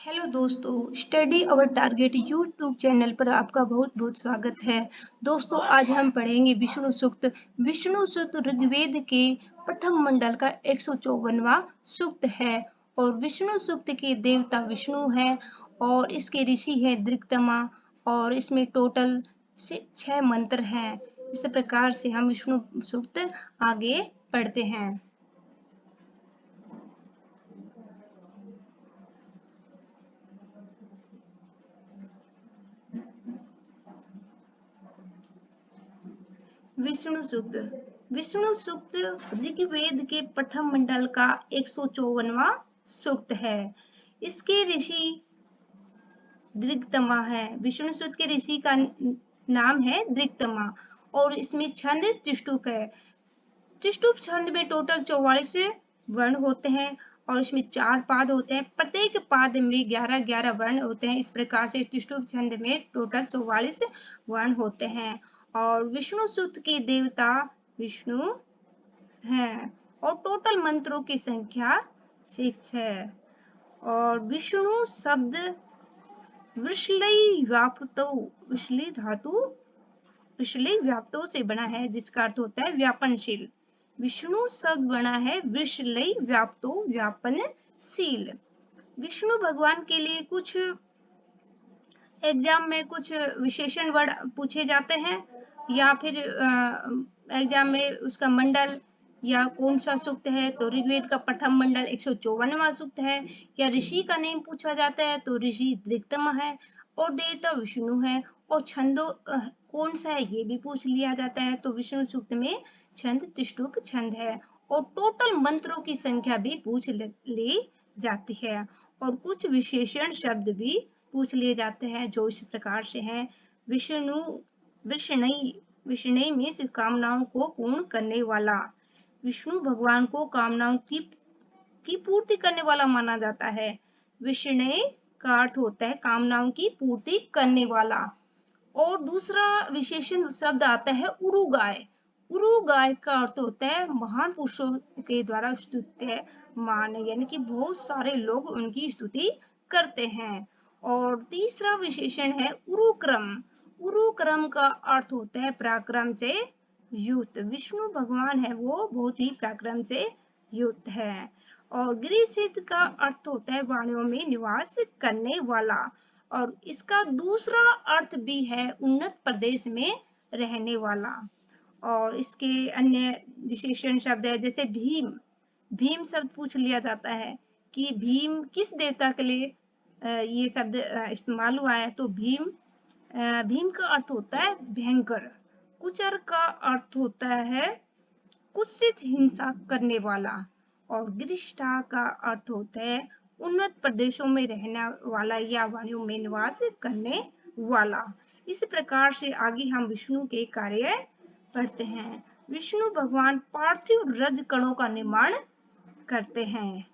Hello दोस्तों, study अवर target YouTube channel पर आपका बहुत बहुत स्वागत है। दोस्तों, आज हम पढ़ेंगे विष्णु सूक्त। विष्णु सूक्त ऋग्वेद के प्रथम मंडल का 154वां सूक्त है और विष्णु सूक्त के देवता विष्णु हैं और इसके ऋषि है दृक्तमा और इसमें टोटल 6 मंत्र हैं। इस प्रकार से हम विष्णु सूक्त आगे पढ़ते हैं। विष्णु सूक्त। विष्णु सूक्त ऋग्वेद के प्रथम मंडल का 154वां सूक्त है। इसके ऋषि दृक्तमा है। विष्णु सूक्त के ऋषि का नाम है दृक्तमा और इसमें छंद त्रिष्टुप है। त्रिष्टुप छंद में टोटल 44 वर्ण होते हैं और इसमें 4 पाद होते हैं। प्रत्येक पाद में 11-11 वर्ण होते हैं। इस प्रकार से त्रिष्टुप छंद में टोटल 44 वर्ण होते हैं और विष्णु सूक्त के देवता विष्णु हैं और टोटल मंत्रों की संख्या 6 है और विष्णु शब्द विश्लई व्याप्तो विश्ली धातु विश्लई व्याप्तो से बना है जिसका अर्थ होता है व्यापनशील। विष्णु शब्द बना है विश्लई व्याप्तो व्यापनशील। विष्णु भगवान के लिए कुछ एग्जाम में कुछ विशेषण वर्ड पूछे जाते हैं या फिर एग्जाम में उसका मंडल या कौन सा सूक्त है तो ऋग्वेद का प्रथम मंडल 154वां सूक्त है या ऋषि का नेम पूछा जाता है तो ऋषि दृक्तम है और देवता विष्णु है और छंदो कौन सा है ये भी पूछ लिया जाता है तो विष्णु सूक्त में छंद त्रिष्टुप छंद है और टोटल मंत्रों की संख्या भी पूछ ली जाती है और कुछ विशेषण शब्द भी पूछ लिए जाते हैं जो इस प्रकार से हैं। विष्णु विष्णु में कामनाओं को पूर्ण करने वाला। विष्णु भगवान को कामनाओं की पूर्ति करने वाला माना जाता है। विष्णु का अर्थ होता है कामनाओं की पूर्ति करने वाला। और दूसरा विशेषण शब्द आता है उरुगाय। उरुगाय का अर्थ होता है महान पुरुषों के द्वारा स्तुत्य मान, यानी कि बहुत सारे लोग उनकी स्तुति करते हैं। और तीसरा विशेषण है उरुक्रम। उरुक्रम का अर्थ होता है पराक्रम से युक्त। विष्णु भगवान है वो बहुत ही पराक्रम से युक्त है। और गिरिसिद्ध का अर्थ होता है वाणियों में निवास करने वाला और इसका दूसरा अर्थ भी है उन्नत प्रदेश में रहने वाला। और इसके अन्य विशेषण शब्द है जैसे भीम। भीम शब्द पूछ लिया जाता है कि भीम किस देवता के लिए ये शब्द इस्तेमाल हुआ है तो भीम का अर्थ होता है भयंकर। कुचर का अर्थ होता है कुत्सित हिंसा करने वाला और गिरिष्ठा का अर्थ होता है उन्नत प्रदेशों में रहने वाला या वाणियों में निवास करने वाला। इस प्रकार से आगे हम विष्णु के कार्य पढ़ते हैं। विष्णु भगवान पार्थिव रज कणों का निर्माण करते हैं।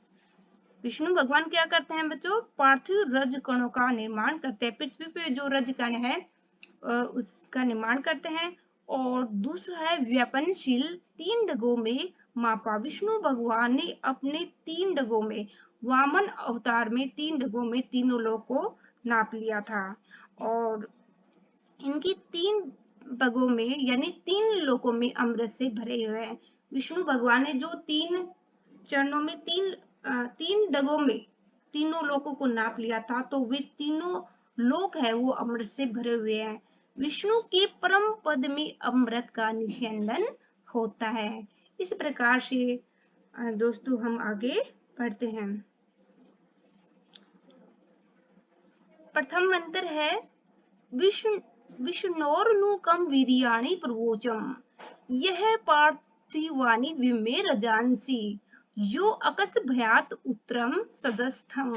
विष्णु भगवान क्या करते हैं बच्चों? पार्थिव रज कणों का निर्माण करते हैं। पृथ्वी पे जो रज कण है उसका निर्माण करते हैं। और दूसरा है व्यापनशील। 3 डगों में मापा। विष्णु भगवान ने अपने 3 डगों में वामन अवतार में 3 डगों में तीनों लोक को नाप लिया था और इनकी 3 डगों में यानी 3 लोकों में अमृत से भरे हुए हैं। विष्णु भगवान ने जो 3 चरणों में 3 डगों में तीनों लोकों को नाप लिया था तो वे तीनों लोक है वो अमृत से भरे हुए हैं। विष्णु के परम पद में अमृत का निस्यंदन होता है। इस प्रकार से दोस्तों हम आगे पढ़ते हैं। प्रथम मंत्र है विष्णोर्नुकम वीर्याणि प्रवोचम यह पार्थिवानि विमे रजांसी यो अकस भयात उत्तरम सदस्थम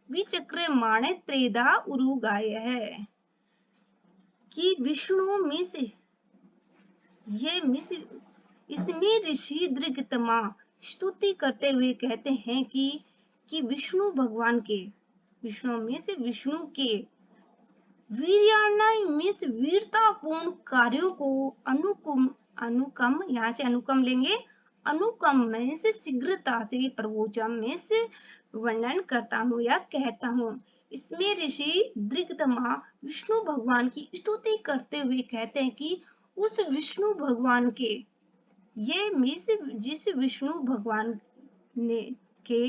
विचक्रमाणे त्रेधा उरुगाय है कि विष्णु में से इसमें ऋषि दृगतमा स्तुति करते हुए कहते हैं कि विष्णु भगवान के विष्णु में से विष्णु के वीर्याणाय में से वीरतापूर्ण कार्यों को अनुकम यहाँ से अनुकम लेंगे अनुकम में से शीघ्रता से प्रवोचम में से वर्णन करता हूँ या कहता हूँ। इसमें ऋषि दृगतमा विष्णु भगवान की स्तुति करते हुए कहते हैं कि उस विष्णु भगवान के ये मिस जिस विष्णु भगवान ने के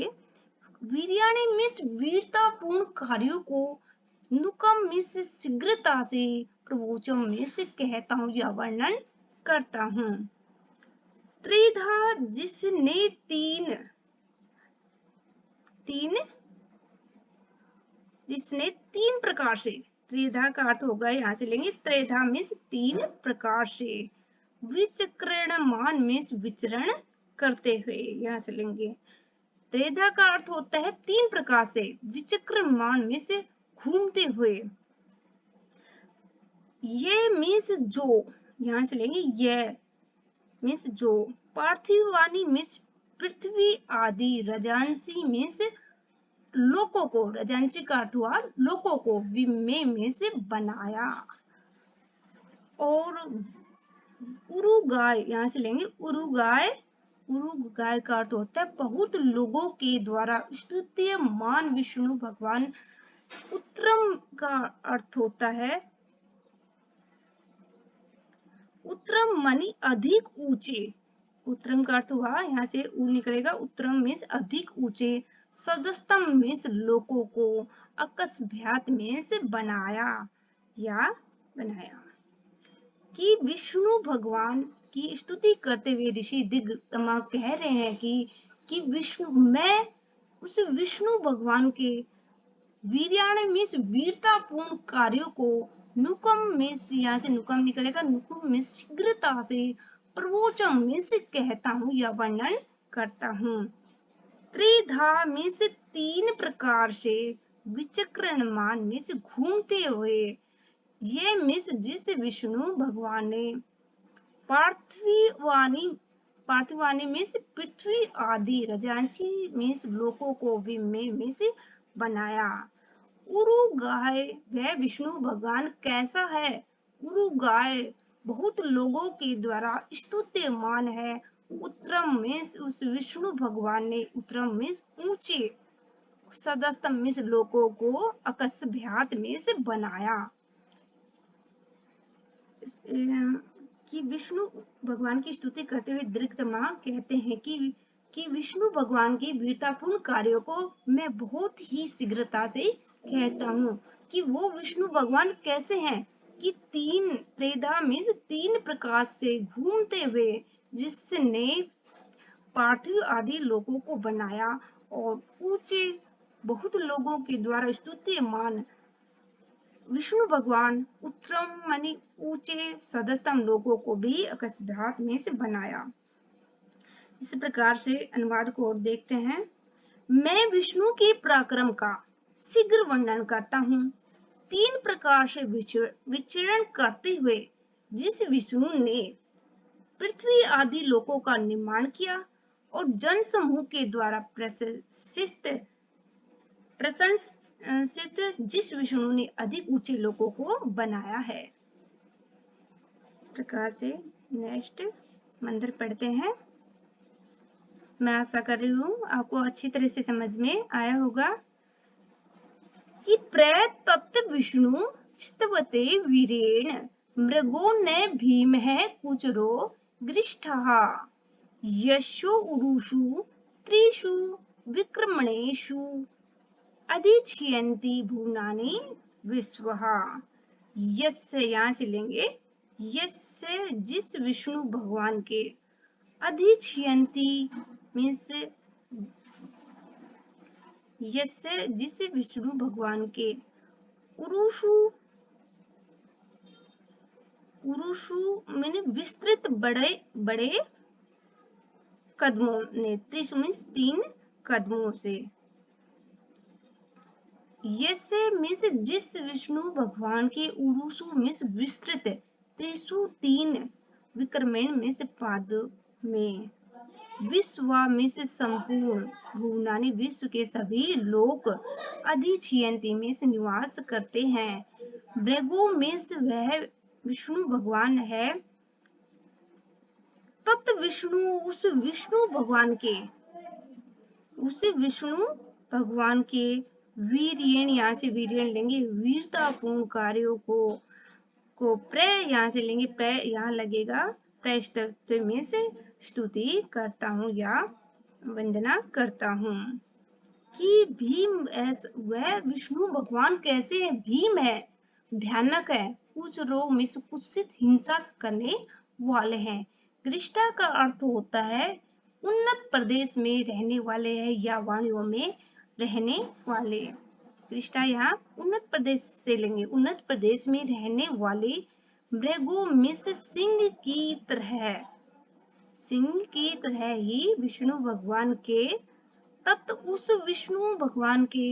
वीर्याणे मिस वीरतापूर्ण कार्यों को नुकम मिस शीघ्रता से प्रवोचम मिस कहता हूँ या वर्णन करता हूँ। त्रिधा जिसने तीन प्रकार से, त्रिधा का अर्थ होगा यहाँ से लेंगे त्रिधा मीन्स तीन प्रकार से, विचक्रणमान मीन्स विचरण करते हुए, यहाँ से लेंगे। त्रिधा का अर्थ होता है तीन प्रकार से, विचक्रमान मीन्स घूमते हुए, ये मीन्स जो, यहाँ से लेंगे ये मीन्स जो, पार्थिवानी मीन्स पृथ्वी आदि, रजांसी मीन्स लोकों को, रजांसी का अर्थ हुआ लोकों को, विमे में से बनाया। और उरुगाय, यहाँ से लेंगे उरुगाय, उरुगाय का अर्थ होता है बहुत लोगों के द्वारा स्तुत्यमान विष्णु भगवान। उत्तरम का अर्थ होता है, उत्तरम मानी अधिक ऊंचे, उत्तरम का अर्थ हुआ यहाँ से ऊ निकलेगा, उत्तरम मीन्स अधिक ऊंचे, सदस्तम मीन्स लोगों को, अकस्मात मीन्स बनाया या बनाया। कि विष्णु भगवान की स्तुति करते हुए ऋषि दिग्तमा कह रहे हैं कि विष्णु, मैं उस विष्णु भगवान के वीर्याण मीन्स वीरतापूर्ण कार्यों को, नुकम मीन्स यहाँ से नुकम निकलेगा, नुकम मीन्स शीघ्रता से, प्रवोचम मीन्स कहता हूँ या वर्णन करता हूँ। त्रिधा मीन्स तीन प्रकार से, विचक्रणमान मीन्स घूमते हुए, ये मीन्स जिस विष्णु भगवान ने पार्थिवानी मीन्स पृथ्वी आदि, रजांसी मीन्स लोकों को, विमे मीन्स बनाया। उरुगाय, वह विष्णु भगवान कैसा है, उरुगाय बहुत लोगों के द्वारा स्तुत्यमान है। उत्तरम मीन्स उस विष्णु भगवान ने, उत्तरम मीन्स ऊंचे, सदस्तम मीन्स लोगों को, अकस्मात मीन्स बनाया। कि विष्णु भगवान की स्तुति करते हुए दृगतमा कहते हैं कि विष्णु भगवान की वीरतापूर्ण कार्यों को मैं बहुत ही शीघ्रता से कहता हूँ। कि वो विष्णु भगवान कैसे हैं, कि तीन, त्रिधा मीन्स तीन प्रकार से घूमते हुए, जिसने पार्थिव आदि लोगों को बनाया, और ऊंचे बहुत लोगों के द्वारा स्तुत्यमान विष्णु भगवान, उत्तरम मानी ऊंचे, सदस्तम लोगों को भी अकस्मात में से बनाया। इस प्रकार से अनुवाद को और देखते हैं। मैं विष्णु के पराक्रम का शीघ्र वर्णन करता हूँ। तीन प्रकार से विचरण करते हुए जिस विष्णु ने पृथ्वी आदि लोकों का निर्माण किया, और जन समूह के द्वारा प्रशंसित जिस विष्णु ने अधिक ऊंचे लोगों को बनाया है। इस प्रकार से नेक्स्ट मंत्र पढ़ते हैं। मैं आशा कर रही हूँ आपको अच्छी तरह से समझ में आया होगा। कि प्रतप्त विष्णु स्तवते वीरेण, मृगो न भीम है कुचरो गृष्ठः, यशो उरुषु त्रिषु विक्रमणेषु, अधिच्छयन्ति भुवनानि विश्वः। यस्य, यहाँ से लेंगे यस्य जिस विष्णु भगवान के, अधिच्छयन्ति मीन्स यस्य जिस विष्णु भगवान के, उरुषु, उरुषु मैंने विस्तृत बड़े बड़े कदमों ने, त्रिषु मीन्स तीन कदमों से, यस्य मीन्स जिस विष्णु भगवान के, उरुषु मीन्स विस्तृत, त्रिषु तीन, विक्रमेण मीन्स पाद में, विश्व मीन्स संपूर्ण, भुवनानि विश्व के सभी लोक, अधिच्छयन्ति मीन्स निवास करते हैं, भृगु मीन्स वह विष्णु भगवान है, तत् विष्णु उस विष्णु भगवान के, उस विष्णु भगवान के वीर्येण, यहाँ से वीर्येण लेंगे, वीरतापूर्ण कार्यों को यहाँ से लेंगे, यहाँ लगेगा प्रस्तुति में से स्तुति करता हूँ या वंदना करता हूँ। कि भीम वह विष्णु भगवान कैसे है? भीम है, भयानक है, कुछ रोग में से कुत्सित हिंसा करने वाले हैं। गृष्टा का अर्थ होता है उन्नत प्रदेश में रहने वाले है या वाणियों में रहने वाले। गृष्टा यहाँ उन्नत प्रदेश से लेंगे, उन्नत प्रदेश में रहने वाले। मृगो मिस सिंह की तरह, सिंह की तरह ही विष्णु भगवान के तत् उस विष्णु भगवान के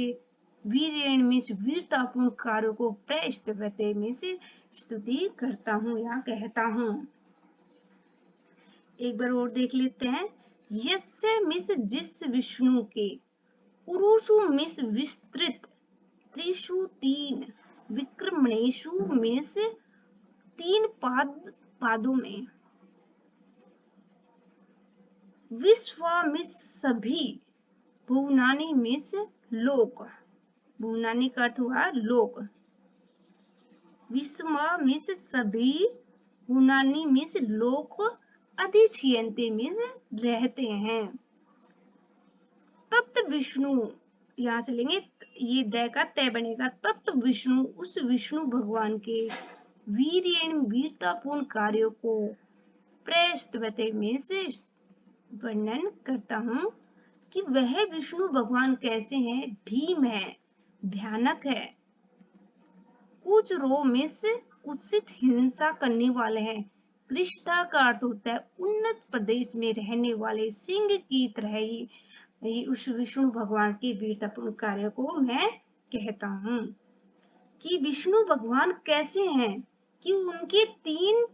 वीरेण में से वीरतापूर्ण कार्यों को प्रस्तुति में से स्तुति करता हूँ या कहता हूँ। एक बार और देख लेते हैं। यस्य मिस जिस विष्णु के, पुरुषु मिस विस्तृत, त्रिषु तीन, विक्रमणेशु मिस तीन पादों में, विश्वा मिस सभी, भुवनानी मिस लोक, भुवनानी का अर्थ हुआ लोक, विश्व मिस सभी, भुवनानी मिस लोक, अधिछियन्ते मिस रहते हैं। तत् विष्णु, यहाँ से लेंगे, ये द का तय बनेगा। तत् विष्णु, उस विष्णु भगवान के वीर्येण, वीरतापूर्ण कार्यों को प्रस्तुति में से वर्णन करता हूँ कि वह विष्णु भगवान कैसे हैं? भीम है, भयानक है, कुछ रो में से कुत्सित हिंसा करने वाले हैं। कृष्णा का अर्थ होता है उन्नत प्रदेश में रहने वाले। सिंह की तरह ही उस विष्णु भगवान के वीरतापूर्ण कार्य को मैं कहता हूँ। कि विष्णु भगवान कैसे हैं? कि उनके तीन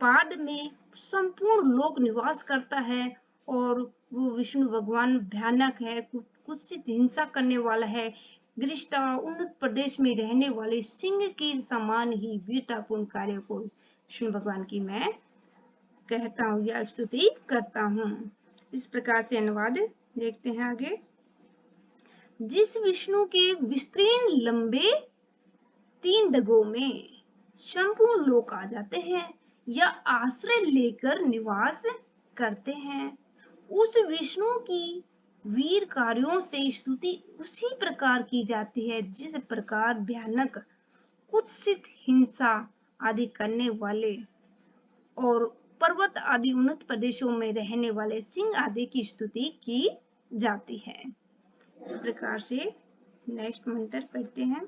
पाद में संपूर्ण लोक निवास करता है और वो विष्णु भगवान भयानक है, कुत्सित हिंसा करने वाला है, गृष्टा, उन्नत प्रदेश में रहने वाले सिंह के समान ही वीरतापूर्ण कार्य को विष्णु भगवान की मैं कहता हूँ या स्तुति करता हूँ। इस प्रकार से अनुवाद देखते हैं आगे। जिस विष्णु के विस्तीर्ण लंबे तीन डगों में संपूर्ण लोक आ जाते हैं या आश्रय लेकर निवास करते हैं, उस विष्णु की वीर कार्यों से स्तुति उसी प्रकार की जाती है जिस प्रकार भयानक, कुत्सित हिंसा आदि करने वाले और पर्वत आदि उन्नत प्रदेशों में रहने वाले सिंह आदि की स्तुति की जाती है। इस प्रकार से नेक्स्ट मंत्र पढ़ते हैं।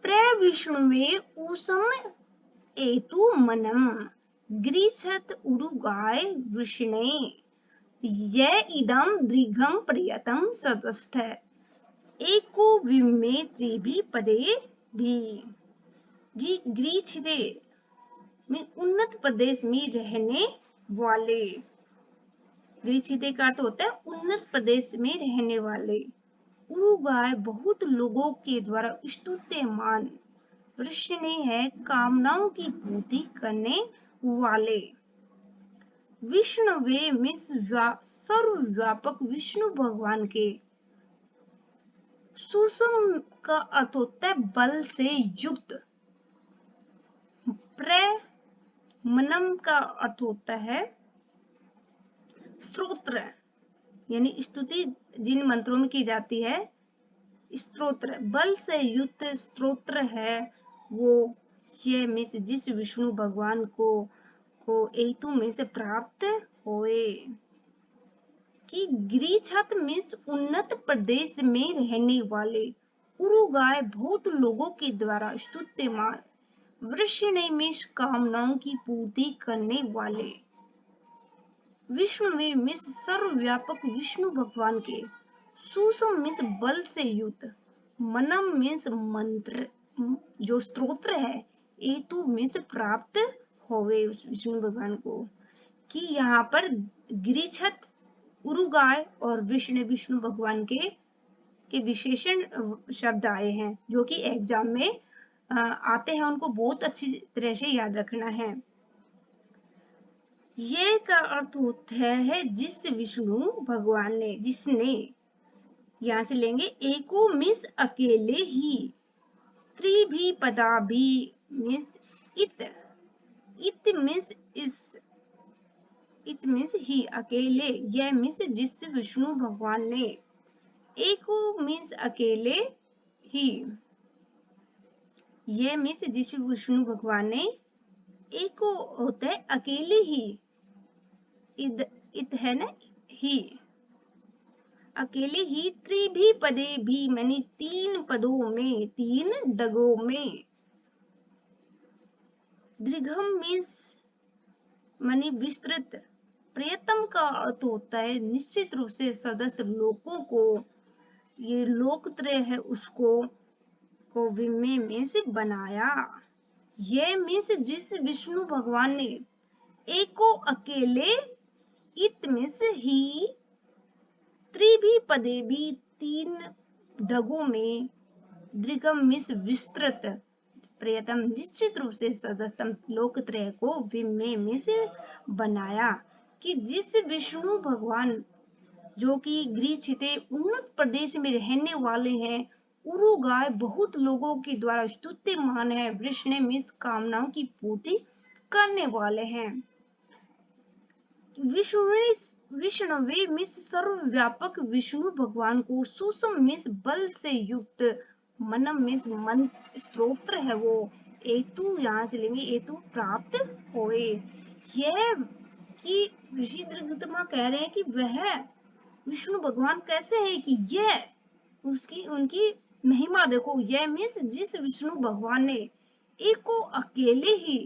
प्रविष्णुवे ऊषम एतु मनम, गृह्षत उरुगाय वृषणे, य इदं दृघं प्रियतम सदस्थ, एको विमे त्रिभि पदे भी। गृह्षते में उन्नत प्रदेश में रहने वाले, गृह्षते का अर्थ होता है उन्नत प्रदेश में रहने वाले, उरुगाय बहुत लोगों के द्वारा स्तुत्यमान, वृषणे है कामनाओं की पूर्ति करने वाले, विष्णुवे में सर्वव्यापक विष्णु भगवान के, सुषम का अर्थ होता है बल से युक्त, प्रमनम का अर्थ होता है स्तोत्र, यानी स्तुति जिन मंत्रों में की जाती है, स्तोत्र, बल से युक्त स्तोत्र है वो, ये में से जिस विष्णु भगवान को हेतु में से प्राप्त होए। कि गृह्षत में उन्नत प्रदेश में रहने वाले, उरुगाय बहुत लोगों के द्वारा स्तुत्यमान, वृषणे में कामनाओं की पूर्ति करने वाले, विष्णु में सर्वव्यापक विष्णु भगवान के, सुषम में बल से युक्त, मनम में मंत्र जो स्तोत्र है, हेतु में से प्राप्त होवे उस विष्णु भगवान को। कि यहाँ पर गृह्षत, उरुगाय और विष्णु भगवान के विशेषण शब्द आए हैं जो कि एग्जाम में आते हैं, उनको बहुत अच्छी तरह से याद रखना है। ये का अर्थ होता है जिस विष्णु भगवान ने, जिसने, यहाँ से लेंगे एको मीन्स अकेले ही, त्रि भी पदा भी मीन्स इत, इत मीन्स इस, इट मीन्स ही, अकेले, यह मीन्स जिस विष्णु भगवान ने, एको मीन्स अकेले ही, यह मीन्स जिस विष्णु भगवान ने, एको होता है अकेले ही, इत है ना ही, अकेले ही, त्रिभी पदे भी मानी तीन पदों में, तीन डगों में, दृघम मीन्स मानी विस्तृत, प्रियतम का अर्थ होता है निश्चित रूप से सदस्य लोगों को, ये लोकत्रय है उसको, को विमे में से बनाया, ये मीन्स जिस विष्णु भगवान ने, एको अकेले, इत मीन्स ही, त्रिभी पदे भी तीन डगों में, दृगम मीन्स विस्तृत, प्रियतम निश्चित रूप से सदस्तम लोकत्रय को विमे में से बनाया, कि जिस विष्णु भगवान जो कि गृहस्थिते उन्नत प्रदेश में रहने वाले हैं, उरु गाय बहुत लोगों के द्वारा स्तुत्यमान है, वृष्ण मीन्स कामनाओं की पूर्ति करने वाले हैं, विष्णवे मीन्स सर्वव्यापक विष्णु भगवान को, सुषम मीन्स बल से युक्त, मनम मीन्स मन, स्तोत्र है वो, एतु यहाँ से लेंगे एतु प्राप्त होए, यह कि ऋषि दृगतमा कह रहे हैं कि वह विष्णु भगवान कैसे है, कि यह उसकी उनकी महिमा देखो, यह मीन्स जिस विष्णु भगवान ने, एको अकेले ही,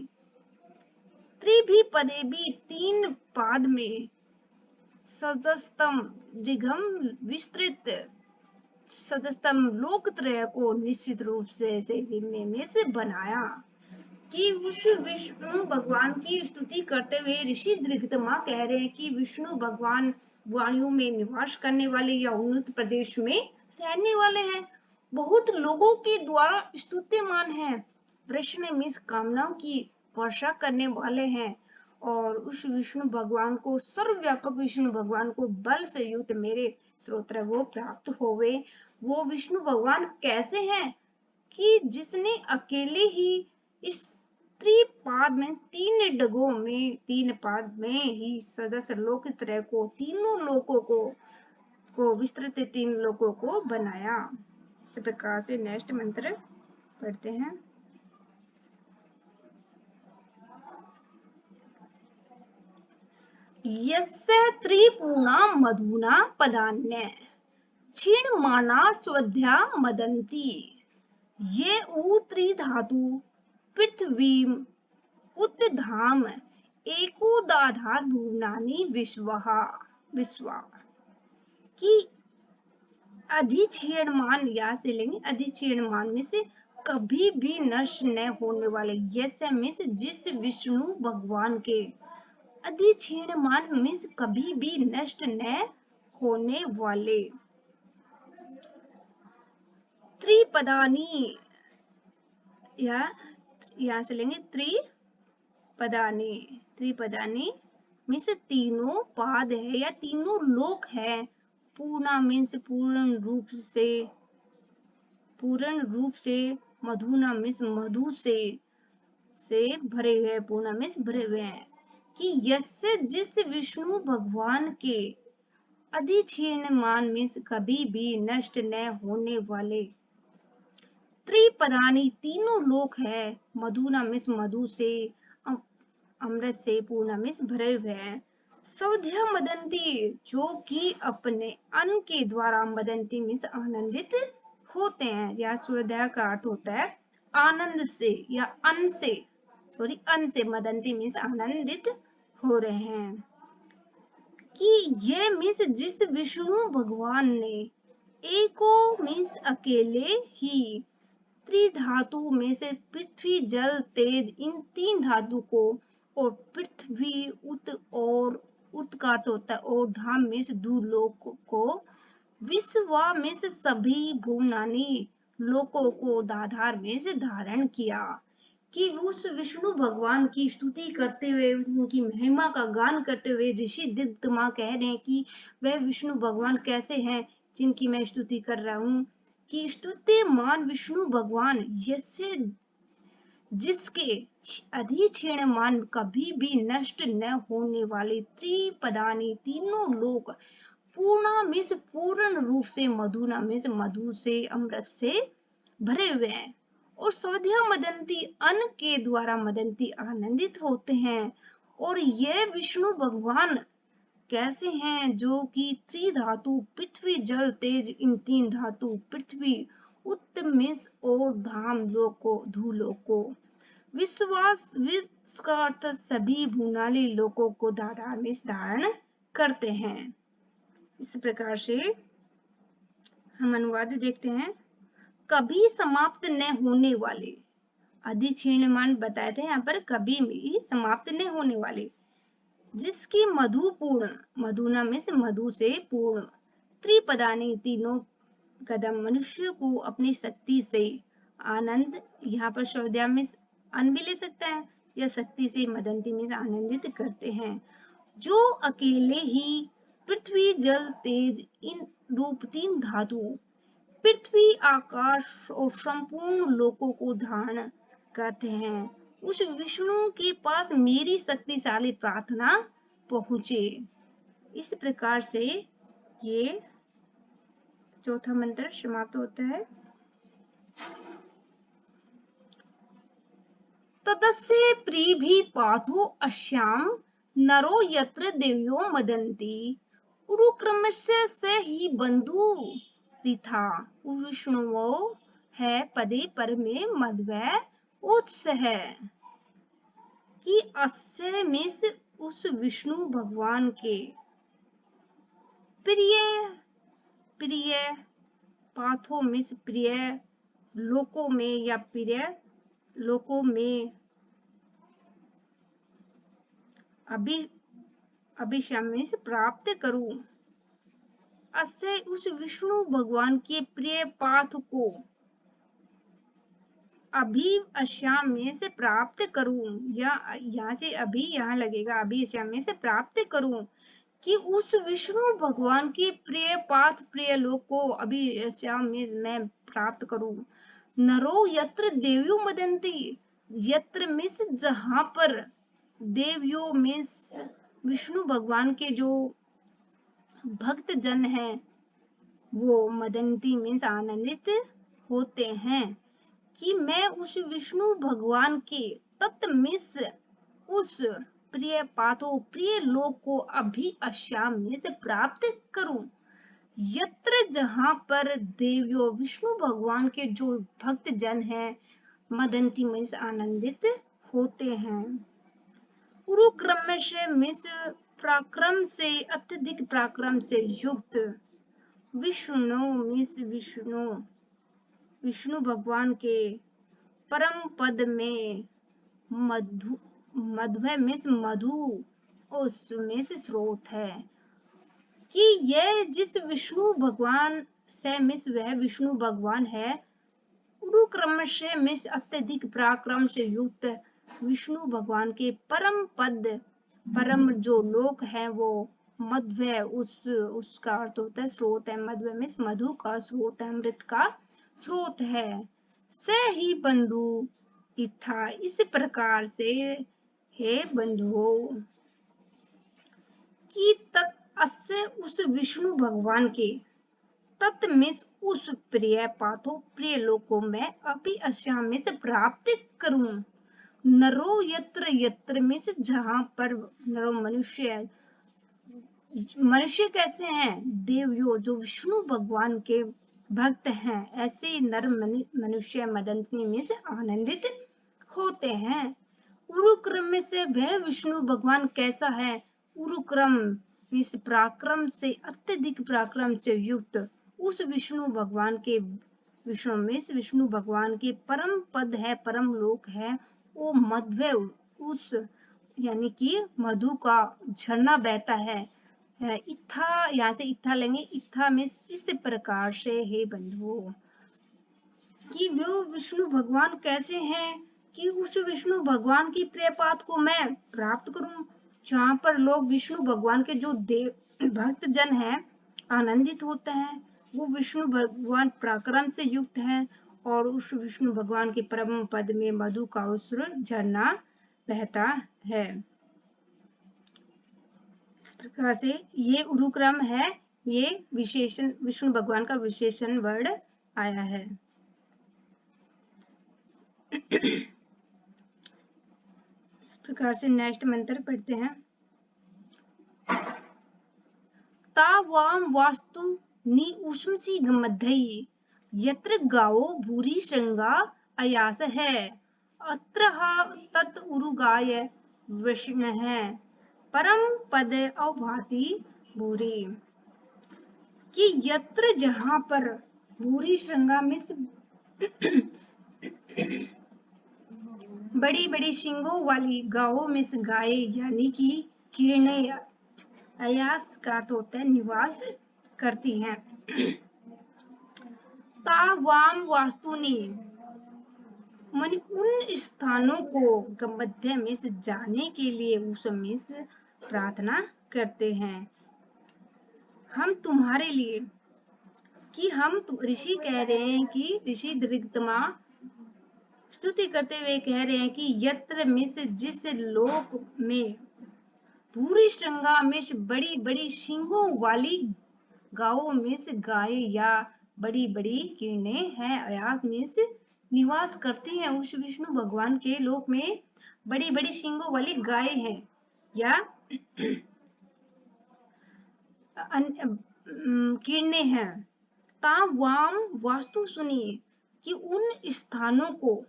त्रिभी पदे भी तीन पाद में, सदस्तम दिगम विस्तृत, सदस्तम लोकत्रय को निश्चित रूप से में से बनाया, कि उस विष्णु भगवान की स्तुति करते हुए ऋषि दृगतमा कह रहे हैं कि विष्णु भगवान वाणियों में निवास करने वाले या उन्नत प्रदेश में रहने वाले हैं, बहुत लोगों के द्वारा स्तुत्यमान है, वृष्ण मीन्स कामनाओं की वर्षा करने वाले हैं, और उस विष्णु भगवान को, सर्वव्यापक विष्णु भगवान को बल से युक्त मेरे स्तोत्र वो प्राप्त होवे, वो विष्णु भगवान कैसे हैं, कि जिसने अकेले ही इस त्रिपाद में, तीन डगों में, तीन पाद में ही सदस्य लोकत्रय को, तीनों लोकों को विस्तृत तीन लोकों को बनाया। इस प्रकार से नेक्स्ट मंत्र पढ़ते हैं। यस्य त्रिपूर्णा मधुना पदान्य क्षीणमाना स्वध्या मदन्ति, ये उ त्रिधातु पृथ्वीम उत धाम एकोदाधार धूम्नानि विश्वा, कि अधिक्षीणमान, या से लेंगे अधिक्षीणमान में से कभी भी नष्ट न होने वाले, यस्य में से जिस विष्णु भगवान के, अधिक्षीणमान मीन्स कभी भी नष्ट न होने वाले, त्रिपदानी, या यहाँ से लेंगे त्रिपदानी, त्रिपदानी मीन्स तीनों पाद है या तीनों लोक है, पूर्णा मीन्स पूर्ण रूप से, मधुना मीन्स मधु से भरे हुए, पूर्णा मीन्स भरे हुए हैं, कि यस्य जिस विष्णु भगवान के, अधिक्षीणमान मीन्स कभी भी नष्ट न होने वाले, त्रिपदानी तीनों लोक है, मधुना मीन्स मधु से, अमृत से, पूर्णा मीन्स भरे हुए हैं, सौध्या मदंती जो कि अपने अन्न के द्वारा, मदंती मीन्स आनंदित होते हैं, या स्वध्या का अर्थ होता है आनंद से या अन्न से, अन्न से, मदंती मीन्स आनंदित हो रहे हैं, कि ये मीन्स जिस विष्णु भगवान ने, एको मीन्स अकेले ही, त्रिधातु में से पृथ्वी जल तेज इन तीन धातु को, और पृथ्वी उत, और उत का अर्थ होता है और, धाम में से दूलोक को, विश्वा में से सभी भुवनानी लोकों को, दाधार में से धारण किया, कि उस विष्णु भगवान की स्तुति करते हुए, उनकी महिमा का गान करते हुए ऋषि दिग्गमा कह रहे हैं कि वह विष्णु भगवान कैसे हैं जिनकी मैं स्तुति कर रहा हूँ, कि स्तुत्यमान विष्णु भगवान जैसे जिसके अधिक्षीणमान कभी भी नष्ट न होने वाले त्रिपदानी तीनों लोक पूर्णामिष पूर्ण रूप से मधुनामिष मधु से अमृत से भरे हुए हैं और सौध्या मदंती अन्न के द्वारा मदंती आनंदित होते हैं। और ये विष्णु भगवान कैसे हैं, जो कि त्रिधातु पृथ्वी जल तेज, इन तीन धातु पृथ्वी उत्तमेश और धाम लोको धूलोको विश्वास विश्व का अर्थ सभी भूनाली लोकों को धाधार में धारण करते हैं। इस प्रकार से हम अनुवाद देखते हैं। कभी समाप्त न होने वाले, अधिक्षीणमान बताए थे यहाँ पर, कभी भी समाप्त न होने वाले, जिसकी मधुपूर्ण, मधुना में से मधु से पूर्ण, त्रिपदानी तीनों कदम मनुष्य को अपनी शक्ति से आनंद, यहाँ पर शौर्या में अन्न भी ले सकता है, या शक्ति से मदंती में आनंदित करते हैं, जो अकेले ही पृथ्वी जल तेज इन रूप तीन धातुओं पृथ्वी आकाश और संपूर्ण लोकों को धारण करते हैं। उस विष्णु के पास मेरी शक्तिशाली प्रार्थना पहुंचे। इस प्रकार से ये चौथा मंत्र समाप्त होता है। तदस्य प्रीभि पाथो अश्याम नरो यत्र देव्यो मदन्ति उरुक्रमस्य स ही बंधु रिथा विष्णुवो है पदे पर में मध्वै उत्सह, कि अस्य में से उस विष्णु भगवान के प्रिय प्रिय पाथों में से प्रिय लोकों में, या प्रिय लोकों में अभिशामी से प्राप्त करूं। अस्य उस विष्णु भगवान के प्रिय पाथ को अभी अश्याम में से प्राप्त करूं, या यहाँ से अभी यहाँ लगेगा, अभी अश्याम में से प्राप्त करूं, कि उस विष्णु भगवान के प्रिय पाथ प्रिय लोक को अभी अश्याम में मैं प्राप्त करूं। नरो यत्र देव्यो मदन्ति, यत्र मिस जहां पर देव्यो मिस विष्णु भगवान के जो भक्त जन हैं वो मदंती मीन्स आनंदित होते हैं, कि मैं उस विष्णु भगवान के तत्मिस उस प्रिय पाथो प्रिय लोक को अभी अश्याम में से प्राप्त करूं, यत्र जहां पर देव्यो विष्णु भगवान के जो भक्त जन हैं मदंती मीन्स आनंदित होते हैं। उरुक्रम से मिस पराक्रम से अत्यधिक पराक्रम से युक्त, विष्णु मिस विष्णु भगवान के परम पद में मधु, मध्व मिस मधु उसमें से स्रोत है, कि यह जिस विष्णु भगवान से मिस वह विष्णु भगवान है, उरुक्रम से मिस अत्यधिक पराक्रम से युक्त विष्णु भगवान के परम पद, परम जो लोक है वो मध्व, उसका अर्थ होता है स्रोत है, मध्व में मधु का स्रोत है, अमृत का स्रोत है। से ही बंधु इथा, इस प्रकार से हे बंधुओं, कि अस्य उस विष्णु भगवान के तत्मिस उस प्रिय पाथो प्रिय लोकों में अभी अश्याम में से प्राप्त करूं। नरो यत्र यत्र में से जहां पर नरो मनुष्य, मनुष्य कैसे हैं, देवयो जो विष्णु भगवान के भक्त हैं, ऐसे नर मनुष्य मदंती में से आनंदित होते हैं। उरुक्रम में से वह विष्णु भगवान कैसा है, उरुक्रम इस पराक्रम से अत्यधिक पराक्रम से युक्त उस विष्णु भगवान के विष्णु भगवान के परम पद है, परम लोक है वो मध्व, उस यानी कि मधु का झरना बहता है। इत्था, यहाँ से इत्था लेंगे, इत्था में इस प्रकार से हे बंधुओं, कि वो विष्णु भगवान कैसे हैं, कि उस विष्णु भगवान की प्रियपात को मैं प्राप्त करूं, जहां पर लोग विष्णु भगवान के जो देव भक्त जन हैं आनंदित होते हैं। वो विष्णु भगवान पराक्रम से युक्त हैं और उस विष्णु भगवान के परम पद में मधु का उसर झरना बहता है। इस प्रकार से ये उरुक्रम है, ये विशेषण विष्णु भगवान का विशेषण वर्ड आया है। इस प्रकार से नेक्स्ट मंत्र पढ़ते हैं। तावाम वास्तु नि उष्मसी गमद्धई यत्र गावो भूरि श्रृंगा अयास है अत्र तत् उरुगाय विष्ण है परम पद अवभाति भूरि। कि यत्र जहां पर भूरि श्रृंगा में बड़ी बड़ी शिंगों वाली गायों में से गाय यानी कि किरणें अयास का अर्थ होता है निवास करती हैं। तावाम वास्तुनि मन उन स्थानों को मध्य में से जाने के लिए उस में से प्रार्थना करते हैं। हम तुम्हारे लिए कि हम ऋषि कह रहे हैं कि ऋषि दृग्तमा स्तुति करते हुए कह रहे हैं कि यत्र मिस जिस लोक में पूरी श्रृंगा में बड़ी बड़ी सींगों वाली गायों में से गाय या बड़ी बड़ी किरणें हैं अयास में से निवास करती हैं। उस विष्णु भगवान के लोक में बड़ी बड़ी सींगों वाली गाय हैं या किरणें हैं। तावाम वास्तु सुनिए कि उन स्थानों को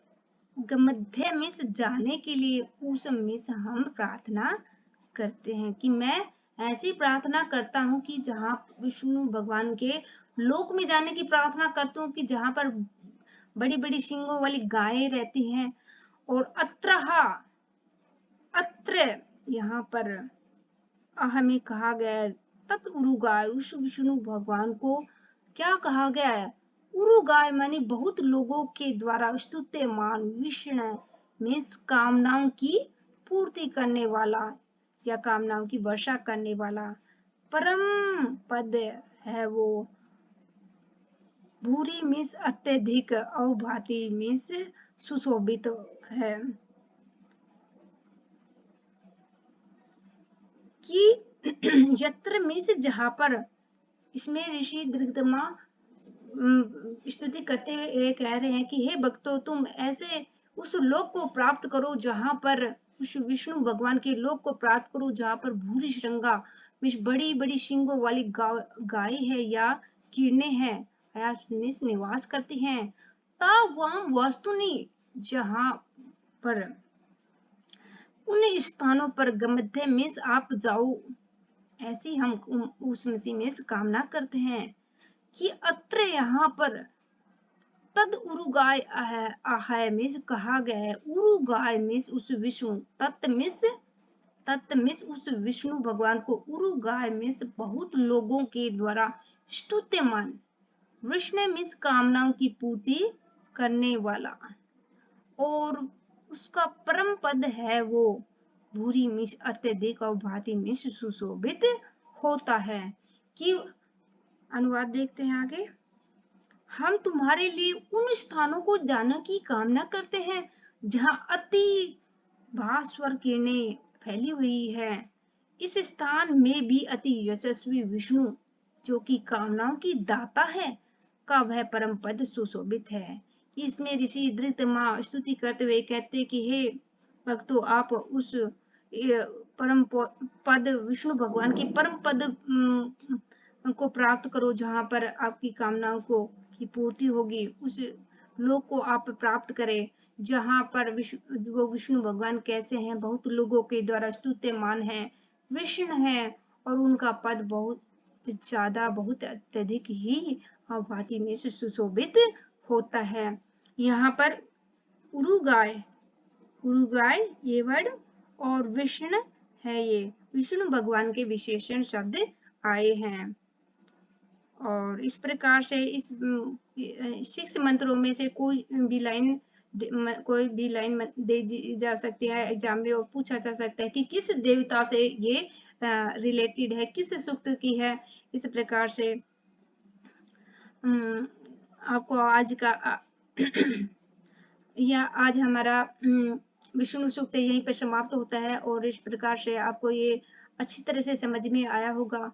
मध्य में से जाने के लिए उस में से हम प्रार्थना करते हैं कि मैं ऐसी प्रार्थना करता हूँ कि जहाँ विष्णु भगवान के लोक में जाने की प्रार्थना करता हूँ कि जहाँ पर बड़ी बड़ी सींगों वाली गायें रहती हैं। और अत्र यहाँ पर हमें कहा गया है तत् उरुगाय उस विष्णु भगवान को क्या कहा गया है उरुगाय मानी बहुत लोगों के द्वारा स्तुत्यमान विष्णु में कामनाओं की पूर्ति करने वाला या कामनाओं की वर्षा करने वाला परम पद है। वो भूरी मिस अत्यधिक अवभाति मिस सुशोभित है। कि यत्र मिस जहां पर इसमें ऋषि दृग्तमा स्तुति करते हुए कह रहे हैं कि हे भक्तों तुम ऐसे उस लोक को प्राप्त करो जहां पर उस विष्णु भगवान के लोक को प्राप्त करो जहां पर भूरी श्रृंगा में बड़ी बड़ी सींगों वाली गाय है या किरणें हैं निवास करती हैं। तावाम वास्तुनि जहां पर उन स्थानों पर गमध्य में आप जाओ ऐसी हम उस में कामना करते हैं। कि अत्र यहाँ पर तद उरुगाय आहय मिस कहा गया है उरुगाय मिस उस विष्णु तत् मिस उस विष्णु भगवान को उरुगाय मिस बहुत लोगों के द्वारा स्तुत्यमान विष्णु मिस कामनाओं की पूर्ति करने वाला और उसका परम पद है वो भूरी मिस अत्यधिक और भांति मिस सुशोभित होता है। कि अनुवाद देखते हैं आगे। हम तुम्हारे लिए उन स्थानों को जानने की कामना करते हैं जहां अति भास्वर किरणें फैली हुई है। इस स्थान में भी अति यशस्वी विष्णु जो कि कामनाओं की दाता है का वह परम पद सुशोभित है। इसमें ऋषि दृतमा स्तुति करते हुए कहते कि हे भक्तों आप उस परम पद विष्णु भगवान के परम पद को प्राप्त करो जहां पर आपकी कामनाओं को की पूर्ति होगी। उस लोक को आप प्राप्त करें जहां पर वो विष्णु भगवान कैसे हैं बहुत लोगों के द्वारा स्तुत्यमान है विष्णु है और उनका पद बहुत ज्यादा बहुत अत्यधिक ही भांति में सुशोभित होता है। यहाँ पर उरुगाय ये वर्ड और विष्णु है ये विष्णु भगवान के विशेषण शब्द आए हैं। और इस प्रकार से इस 6 मंत्रों में से कोई भी लाइन कोई भी लाइन दे दी जा सकती है एग्जाम में और पूछा जा सकता है कि किस देवता से ये रिलेटेड है, किस सूक्त की है। इस प्रकार से आपको आज का या आज हमारा विष्णु सूक्त यहीं पर समाप्त होता है और इस प्रकार से आपको ये अच्छी तरह से समझ में आया होगा।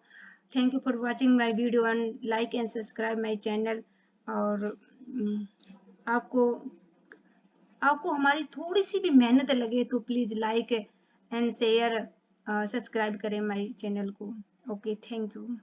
Thank you for watching my video and like and subscribe my channel. और आपको आपको हमारी थोड़ी सी भी मेहनत लगे तो please like and share subscribe करें माय चैनल को। Okay, thank you.